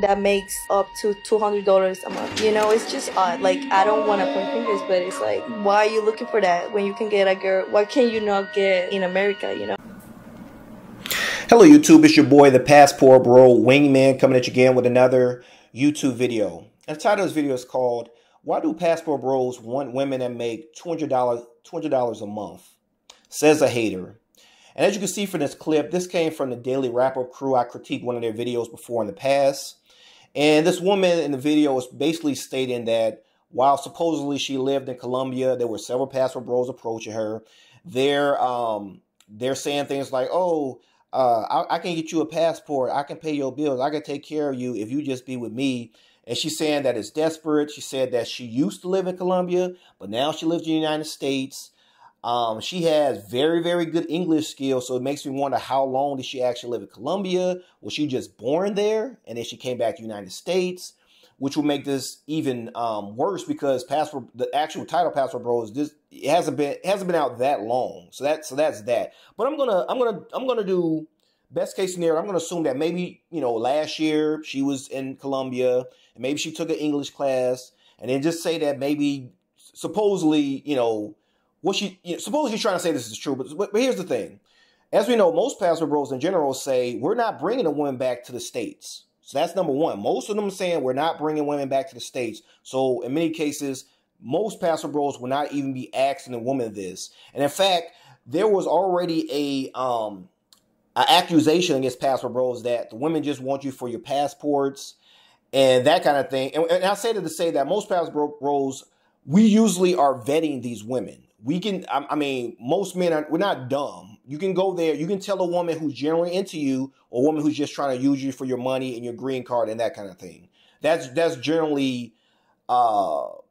that makes up to $200 a month. It's just odd. Like, I don't want to point fingers, but it's like, why are you looking for that when you can get a girl? Why can you not get in America? Hello YouTube, it's your boy the Passport Bro Wingman coming at you again with another YouTube video. And the title of this video is called Why Do Passport Bros Want Women That Make $200 a Month? Says a hater. And as you can see from this clip, this came from the Daily Wrap-Up crew. I critiqued one of their videos before in the past. And this woman in the video is basically stating that while supposedly she lived in Colombia, there were several Passport Bros approaching her. They're saying things like, oh, I can get you a passport. I can pay your bills. I can take care of you if you just be with me. And she's saying that it's desperate. She said that she used to live in Colombia, but now she lives in the United States. She has very, very good English skills. So it makes me wonder, how long did she actually live in Colombia? Was she just born there and then she came back to the United States? Which will make this even worse because the actual title Passport Bros, it hasn't been out that long. So that's that. But I'm gonna do best case scenario. I'm gonna assume that maybe last year she was in Colombia and maybe she took an English class, and then just say that maybe supposedly suppose you're trying to say this is true. But here's the thing: as we know, most Passport Bros in general say we're not bringing a woman back to the States. So that's number one. Most of them saying we're not bringing women back to the States. So in many cases, most Passport Bros will not even be asking a woman this. And in fact, there was already an accusation against Passport Bros that the women just want you for your passports and that kind of thing. And I say that to say that most Passport Bros, we usually are vetting these women. Most men we're not dumb. You can go there. You can tell a woman who's genuinely into you or a woman who's just trying to use you for your money and your green card and that kind of thing. That's generally the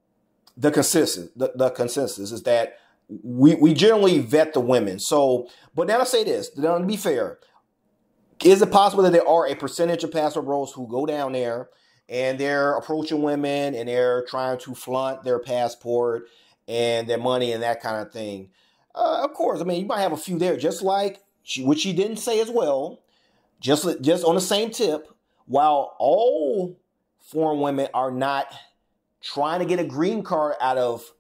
consensus. The consensus is that we generally vet the women. So, but now I say this, now to be fair, is it possible that there are a percentage of Passport Bros who go down there and they're approaching women and they're trying to flaunt their passport and their money and that kind of thing? Of course, you might have a few there, just like which she didn't say as well, just on the same tip. While all foreign women are not trying to get a green card out of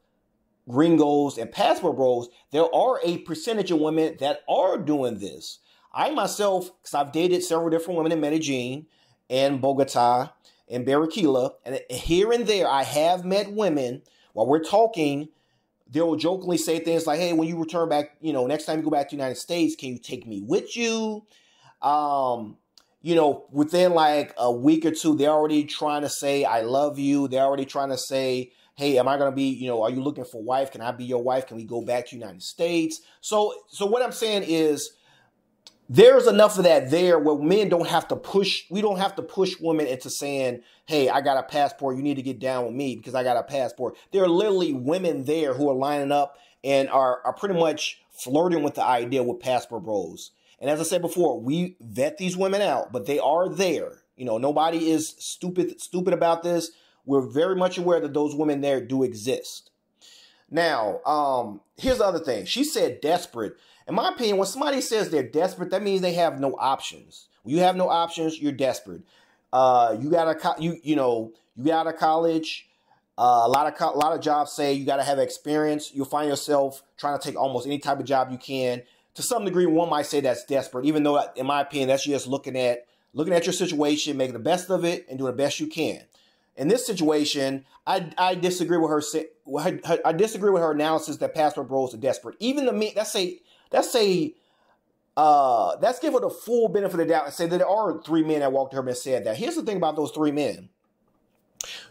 gringos and Passport Bros, there are a percentage of women that are doing this. I myself, because I've dated several different women in Medellin and Bogota and Barranquilla, and here and there I have met women while we're talking. They'll jokingly say things like, hey, when you return back, next time you go back to the United States, can you take me with you? Within like a week or two, they're already trying to say, I love you. They're already trying to say, hey, am I going to be, are you looking for a wife? Can I be your wife? Can we go back to the United States? So what I'm saying is there's enough of that there where men don't have to push. We don't have to push women into saying, hey, I got a passport. You need to get down with me because I got a passport. There are literally women there who are lining up and are pretty much flirting with the idea with Passport Bros. And as I said before, we vet these women out, but they are there. Nobody is stupid about this. We're very much aware that those women there do exist. Now, here's the other thing. She said desperate. In my opinion, when somebody says they're desperate, that means they have no options. When you have no options, you're desperate. You got out of college. A lot of jobs say you got to have experience. You'll find yourself trying to take almost any type of job you can. To some degree, one might say that's desperate, even though, in my opinion, that's just looking at your situation, making the best of it, and doing the best you can. In this situation, I disagree with her. I disagree with her analysis that Passport Bros are desperate. Even to me, let's give her the full benefit of the doubt and say that there are 3 men that walked to her and said that. Here's the thing about those 3 men.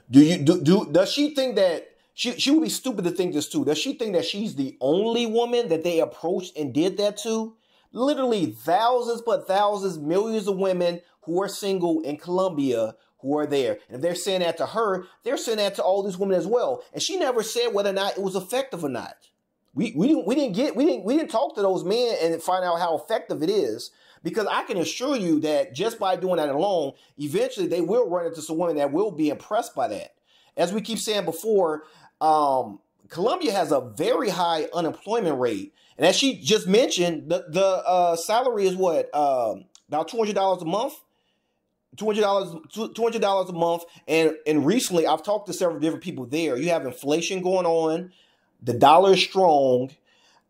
Does she think that she would be stupid to think this too? Does she think that she's the only woman that they approached and did that to? Literally thousands, millions of women who are single in Colombia who are there. And if they're saying that to her, they're saying that to all these women as well. And she never said whether or not it was effective or not. We didn't talk to those men and find out how effective it is, because I can assure you that just by doing that alone, eventually they will run into some women that will be impressed by that. As we keep saying before, Colombia has a very high unemployment rate, and as she just mentioned, the salary is what, about $200 a month. $200 a month. And recently I've talked to several different people there. You have inflation going on, the dollar is strong,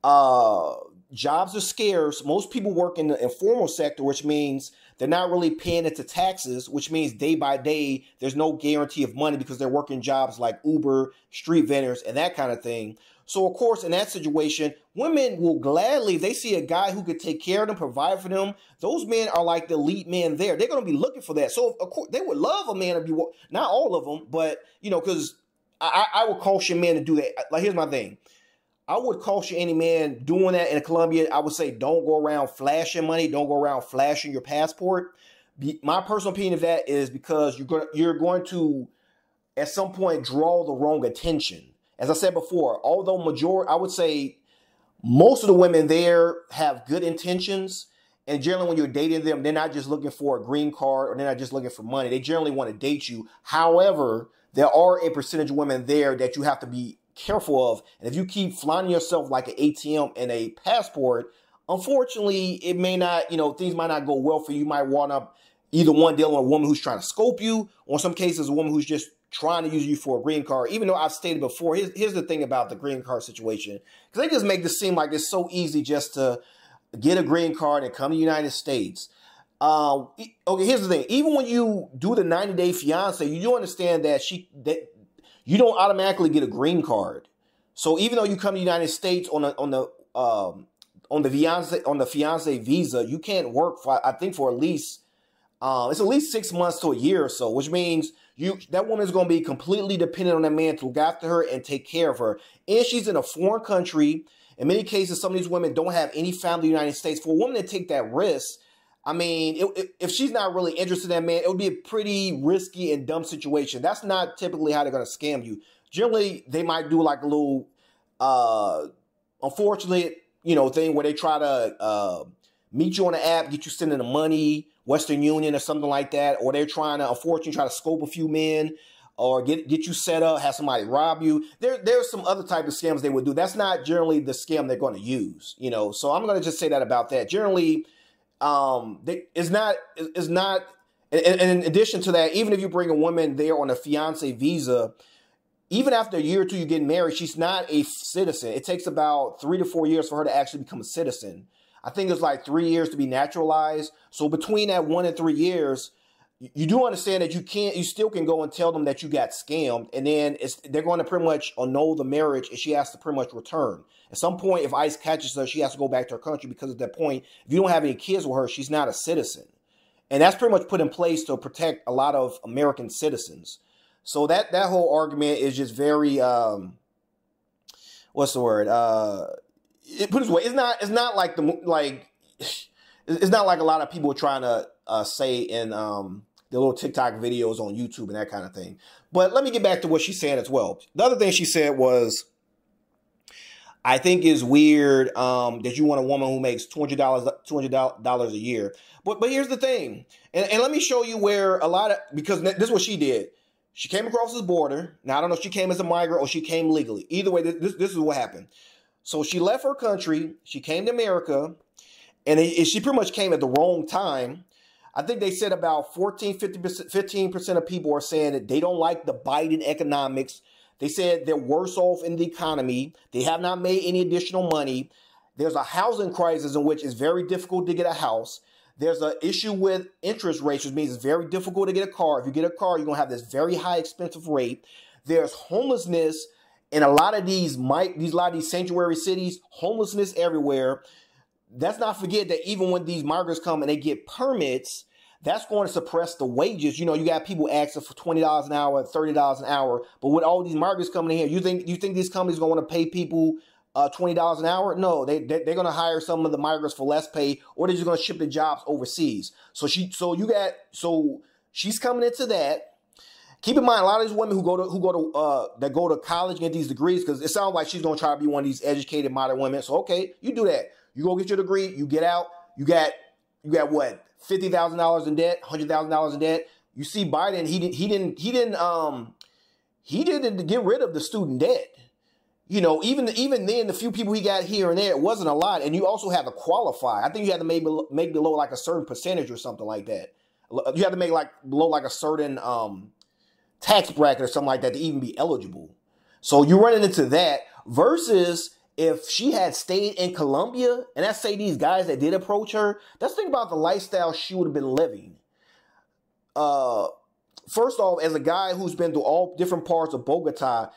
jobs are scarce. Most people work in the informal sector, which means they're not really paying into taxes, which means day by day there's no guarantee of money because they're working jobs like Uber, street vendors, and that kind of thing. So, of course, in that situation, women will gladly, if they see a guy who could take care of them, provide for them, those men are like the elite men there. They're going to be looking for that. So, of course, they would love a man to be, not all of them, but, because I would caution men to do that. Like, here's my thing. I would caution any man doing that in Colombia. I would say don't go around flashing money. Don't go around flashing your passport. My personal opinion of that is because you're going to, at some point, draw the wrong attention. As I said before, although I would say most of the women there have good intentions. And generally when you're dating them, they're not just looking for a green card or they're not just looking for money. They generally want to date you. However, there are a percentage of women there that you have to be careful of. And if you keep flaunting yourself like an ATM and a passport, unfortunately, it may not, things might not go well for you. You might wind up either one dealing with a woman who's trying to scope you, or in some cases, a woman who's just trying to use you for a green card. Even though I've stated before, here's the thing about the green card situation. Because they just make this seem like it's so easy just to get a green card and come to the United States. Okay, here's the thing. Even when you do the 90-day fiance, you do understand that you don't automatically get a green card. So even though you come to the United States on the fiance visa, you can't work for, I think, for at least it's at least 6 months to a year or so, which means that woman is going to be completely dependent on that man to look after her and take care of her. And she's in a foreign country. In many cases, some of these women don't have any family in the United States. For a woman to take that risk, I mean, if she's not really interested in that man, it would be a pretty risky and dumb situation. That's not typically how they're going to scam you. Generally, they might do like a little, unfortunate, thing where they try to meet you on the app, get you sending the money, Western Union or something like that, or they're trying to, unfortunately, try to scope a few men or get you set up, have somebody rob you. There's some other type of scams they would do. That's not generally the scam they're going to use, So I'm going to just say that about that. Generally, it's not. And in addition to that, even if you bring a woman there on a fiance visa, even after a year or two you get married, she's not a citizen. It takes about 3 to 4 years for her to actually become a citizen. I think it's like 3 years to be naturalized. So between that 1 and 3 years, you do understand that you still can go and tell them that you got scammed, and then they're going to pretty much annul the marriage, and she has to pretty much return. At some point, if ICE catches her, she has to go back to her country because at that point, if you don't have any kids with her, she's not a citizen. And that's pretty much put in place to protect a lot of American citizens. So that whole argument is just very, what's the word? Put it this way, it's not like it's not like a lot of people are trying to say in the little TikTok videos on YouTube and that kind of thing. But let me get back to what she said as well. The other thing she said was, I think it's weird that you want a woman who makes $200 a year. But here's the thing, and let me show you where because this is what she did. She came across this border. Now, I don't know if she came as a migrant or she came legally. Either way, this is what happened. So she left her country. She came to America, and she pretty much came at the wrong time. I think they said about 15% of people are saying that they don't like the Biden economics. They said they're worse off in the economy. They have not made any additional money. There's a housing crisis in which it's very difficult to get a house. There's an issue with interest rates, which means it's very difficult to get a car. If you get a car, you're going to have this very high expensive rate. There's homelessness in a lot of these sanctuary cities, homelessness everywhere. Let's not forget that even when these migrants come and they get permits, that's going to suppress the wages. You got people asking for $20 an hour, $30 an hour. But with all these migrants coming in here, you think these companies are going to pay people $20 an hour? No, they're going to hire some of the migrants for less pay, or they're just going to ship the jobs overseas. So she's coming into that. Keep in mind, a lot of these women who go to college and get these degrees, because it sounds like she's going to try to be one of these educated modern women. So okay, you do that. You go get your degree. You get out. You got what? $50,000 in debt, $100,000 in debt. You see, Biden, he didn't get rid of the student debt. Even then, the few people he got here and there, it wasn't a lot. And you also had to qualify. I think you had to make below like a certain percentage or something like that. You have to make like below like a certain tax bracket or something like that to even be eligible. So you're running into that versus if she had stayed in Colombia, and let's say these guys that did approach her, let's think about the lifestyle she would have been living. First off, as a guy who's been to all different parts of Bogota,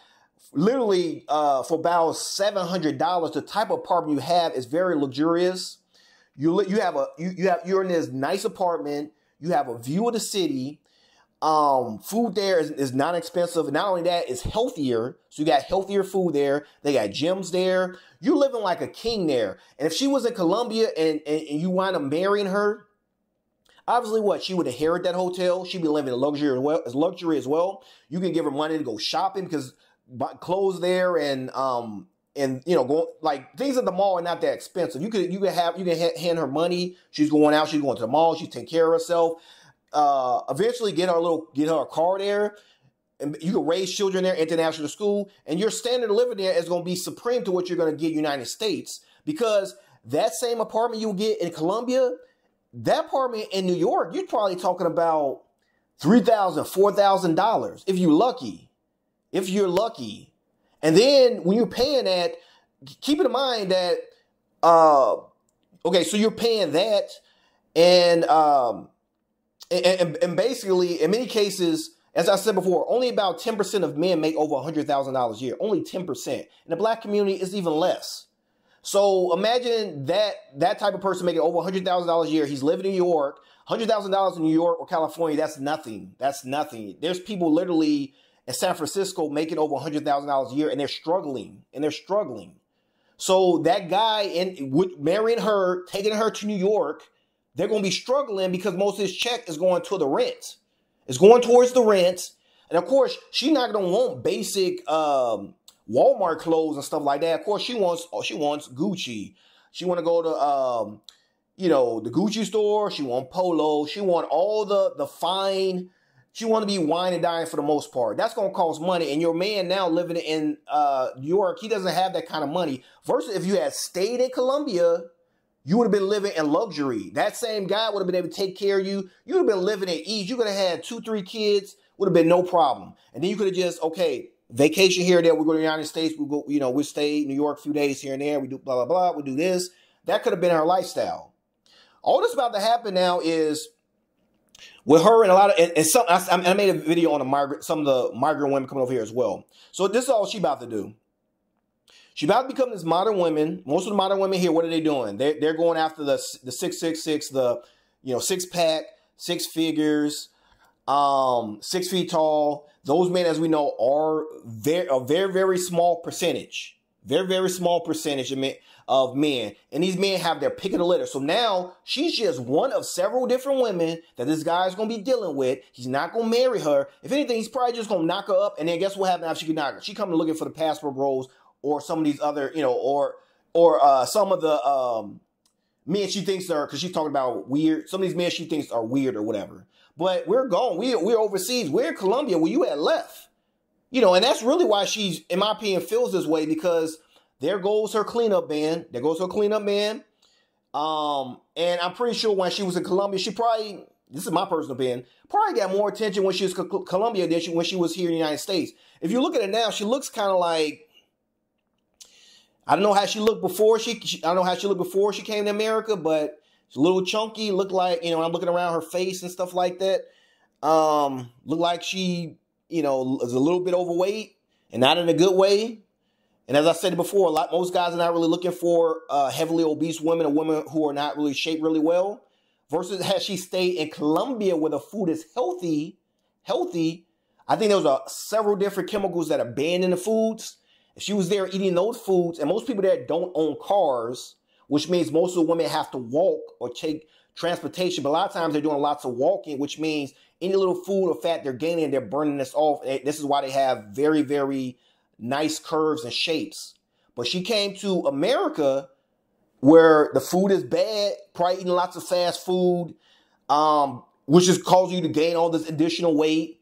literally for about $700, the type of apartment you have is very luxurious. You're in this nice apartment. You have a view of the city. Food there is not expensive. Not only that, it's healthier. So you got healthier food there. They got gyms there. You're living like a king there. And if she was in Colombia and you wind up marrying her, obviously what? She would inherit that hotel. She'd be living in luxury as well. You can give her money to go shopping because clothes there and go like things at the mall are not that expensive. You can hand her money. She's going out. She's going to the mall. She's taking care of herself. Eventually get her a car there, and you can raise children there, international school, and your standard of living there is going to be supreme to what you're going to get in the United States, because that same apartment you get in Colombia, that apartment in New York, you're probably talking about $3,000, $4,000 if you're lucky. And then when you're paying that, keep in mind that, so you're paying that, and basically, in many cases, as I said before, only about 10% of men make over $100,000 a year. Only 10%. In the black community, it's even less. So imagine that type of person making over $100,000 a year. He's living in New York. $100,000 in New York or California, that's nothing. That's nothing. There's people literally in San Francisco making over $100,000 a year, and they're struggling. So that guy marrying her, taking her to New York, they're going to be struggling because most of his check is going to the rent. It's going towards the rent. And of course, she's not going to want basic Walmart clothes and stuff like that. Of course, she wants Gucci. She want to go to, the Gucci store. She want Polo. She want all the fine. She want to be wine and dine for the most part. That's going to cost money. And your man now living in New York, he doesn't have that kind of money. Versus if you had stayed in Colombia, you would have been living in luxury. That same guy would have been able to take care of you. You would have been living at ease. You could have had 2-3 kids. Would have been no problem. And then you could have just, vacation here and there. We go to the United States. We go, we stay in New York a few days here and there. We do blah, blah, blah. We do this. That could have been her lifestyle. All that's about to happen now is with her and a lot of, I made a video on some of the migrant women coming over here as well. So this is all she about to do. She about to become this modern woman. Most of the modern women here, what are they doing? They're going after the 666, the 6-pack, 6 figures, 6 feet tall. Those men, as we know, are a very, very small percentage. Very, very small percentage of men. And these men have their pick of the litter. So now she's just one of several different women that this guy's going to be dealing with. He's not going to marry her. If anything, he's probably just going to knock her up. And then guess what happens after she can knock her? She comes looking for the passport bros or some of these other, or some of the men she thinks are, because she's talking about weird. Some of these men she thinks are weird or whatever. But we're gone. We're overseas. We're in Colombia where you had left. And that's really why she's, in my opinion, feels this way, because there goes her cleanup man. And I'm pretty sure when she was in Colombia, she probably, this is my personal opinion, probably got more attention when she was in Colombia than when she was here in the United States. If you look at it now, she looks kind of like, I don't know how she looked before she came to America, but she's a little chunky. Looked like, I'm looking around her face and stuff like that. Looked like she, is a little bit overweight and not in a good way. And as I said before, most guys are not really looking for heavily obese women or women who are not really shaped really well. Versus has she stayed in Colombia where the food is healthy. I think there was several different chemicals that are banned in the foods. If she was there eating those foods, and most people there don't own cars, which means most of the women have to walk or take transportation. But a lot of times they're doing lots of walking, which means any little food or fat they're gaining, they're burning this off. This is why they have very, very nice curves and shapes. But she came to America where the food is bad, probably eating lots of fast food, which is causing you to gain all this additional weight.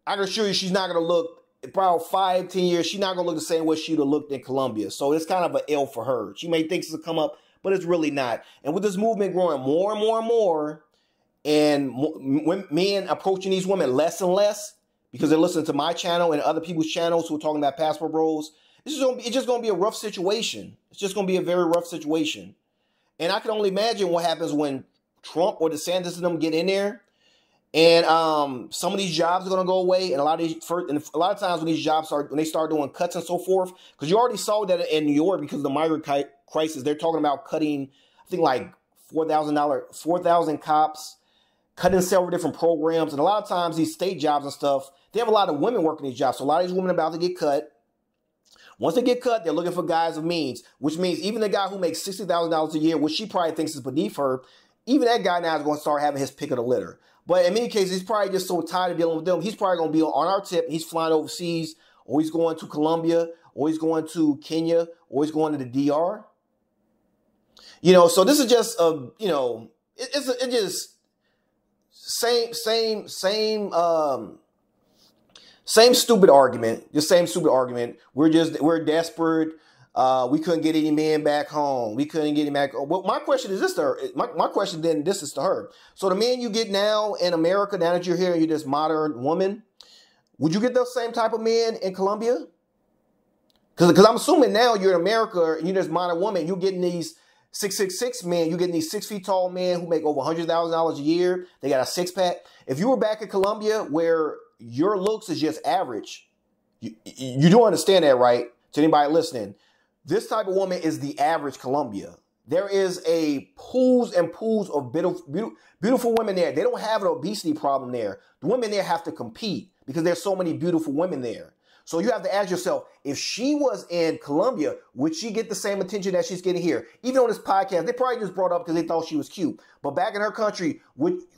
I can assure you she's not going to look, probably 5-10 years, she's not going to look the same way she would have looked in Colombia. So it's kind of an L for her. She may think it's a come up, but it's really not. And with this movement growing more and more and more, and men approaching these women less and less because they're listening to my channel and other people's channels who are talking about passport bros. It's just going to be a rough situation. It's just going to be a very rough situation. And I can only imagine what happens when Trump or DeSantis and them get in there. And some of these jobs are going to go away, and a lot of times when these jobs when they start doing cuts and so forth, because you already saw that in New York because of the migrant crisis, they're talking about cutting, I think like $4,000 cops, cutting several different programs, and a lot of times these state jobs and stuff, they have a lot of women working these jobs, so a lot of these women are about to get cut. Once they get cut, they're looking for guys of means, which means even the guy who makes $60,000 a year, which she probably thinks is beneath her, even that guy now is going to start having his pick of the litter. But in many cases, he's probably just so tired of dealing with them. He's probably going to be on our tip. He's flying overseas, or he's going to Colombia, or he's going to Kenya, or he's going to the DR. You know, so this is just it's just same stupid argument. Just same stupid argument. We're desperate. We couldn't get any men back home. We couldn't get him back. Well, my question is this to her. My question then, this is to her. So the men you get now in America, now that you're here and you're this modern woman, would you get those same type of men in Colombia? Because I'm assuming now you're in America and you're this modern woman, you're getting these 6'6" men, you're getting these 6 feet tall men who make over $100,000 a year. They got a six pack. If you were back in Colombia where your looks is just average, you do understand that, right? To anybody listening. This type of woman is the average Colombia. There is a pools and pools of beautiful women there. They don't have an obesity problem there. The women there have to compete because there's so many beautiful women there. So you have to ask yourself, if she was in Colombia, would she get the same attention that she's getting here? Even on this podcast, they probably just brought up because they thought she was cute. But back in her country,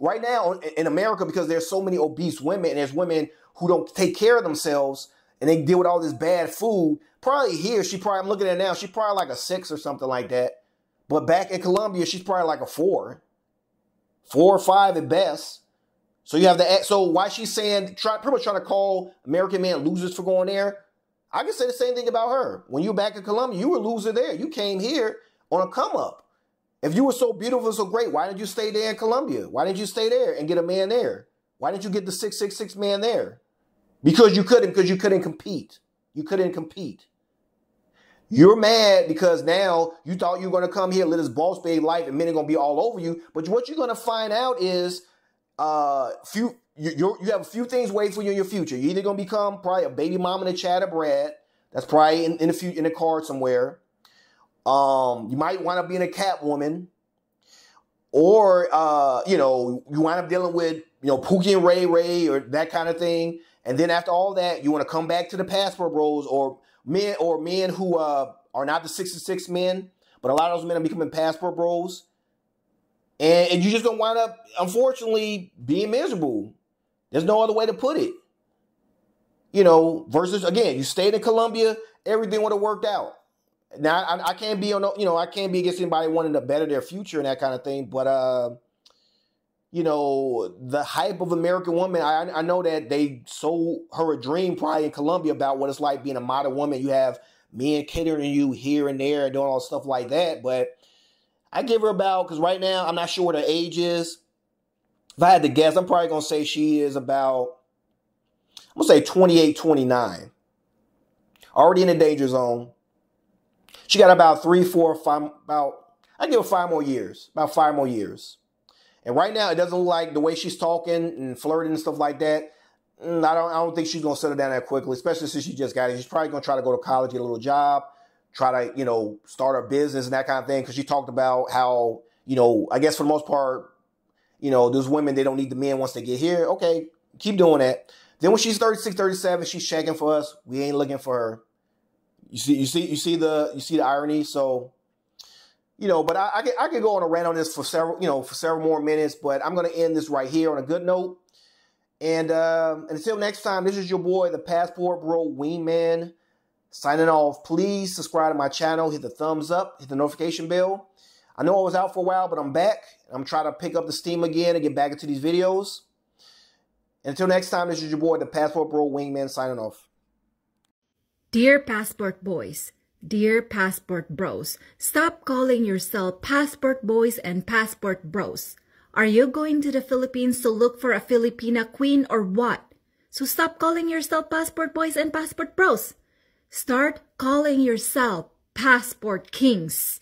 right now in America, because there's so many obese women and there's women who don't take care of themselves and they deal with all this bad food, probably here, I'm looking at it now, she's probably like a 6 or something like that. But back in Colombia, she's probably like a 4 or 5 at best. So you have so why she's saying, pretty much trying to call American men losers for going there. I can say the same thing about her. When you were back in Colombia, you were a loser there. You came here on a come up. If you were so beautiful, so great, why didn't you stay there in Colombia? Why didn't you stay there and get a man there? Why didn't you get the 6'6" man there? Because you couldn't compete. You couldn't compete. You're mad because now you thought you were going to come here, live this boss babe life, and men are going to be all over you. But what you're going to find out is you have a few things waiting for you in your future. You're either going to become probably a baby mama and a Chad Brad. That's probably in the card somewhere. You might wind up being a cat woman. Or, you wind up dealing with, Pookie and Ray Ray or that kind of thing. And then after all that, you want to come back to the passport bros or men who are not the 66 men, but a lot of those men are becoming passport bros. And you're just going to wind up, unfortunately, being miserable. There's no other way to put it. Versus, again, you stayed in Colombia, everything would have worked out. Now, I can't be I can't be against anybody wanting to better their future and that kind of thing. But, the hype of American woman, I know that they sold her a dream probably in Colombia about what it's like being a modern woman. You have men catering you here and there and doing all stuff like that. But I give her because right now I'm not sure what her age is. If I had to guess, I'm probably going to say she is about, I'm going to say 28, 29. Already in the danger zone. She got about 3, 4, 5, I give her 5 more years. About 5 more years. And right now, it doesn't look like the way she's talking and flirting and stuff like that. I don't think she's going to settle down that quickly, especially since she just got it. She's probably going to try to go to college, get a little job, try to, start her business and that kind of thing. Because she talked about how, I guess for the most part, those women, they don't need the men once they get here. Okay, keep doing that. Then when she's 36, 37, she's checking for us. We ain't looking for her. You see the irony. So, but I could go on a rant on this for several more minutes, but I'm going to end this right here on a good note. And until next time, this is your boy, the Passport Bro Wingman, signing off. Please subscribe to my channel, hit the thumbs up, hit the notification bell. I know I was out for a while, but I'm back. I'm trying to pick up the steam again and get back into these videos. And until next time, this is your boy, the Passport Bro Wingman, signing off. Dear Passport Boys, dear Passport Bros, stop calling yourself Passport Boys and Passport Bros. Are you going to the Philippines to look for a Filipina queen or what? So stop calling yourself passport boys and passport bros. Start calling yourself passport kings.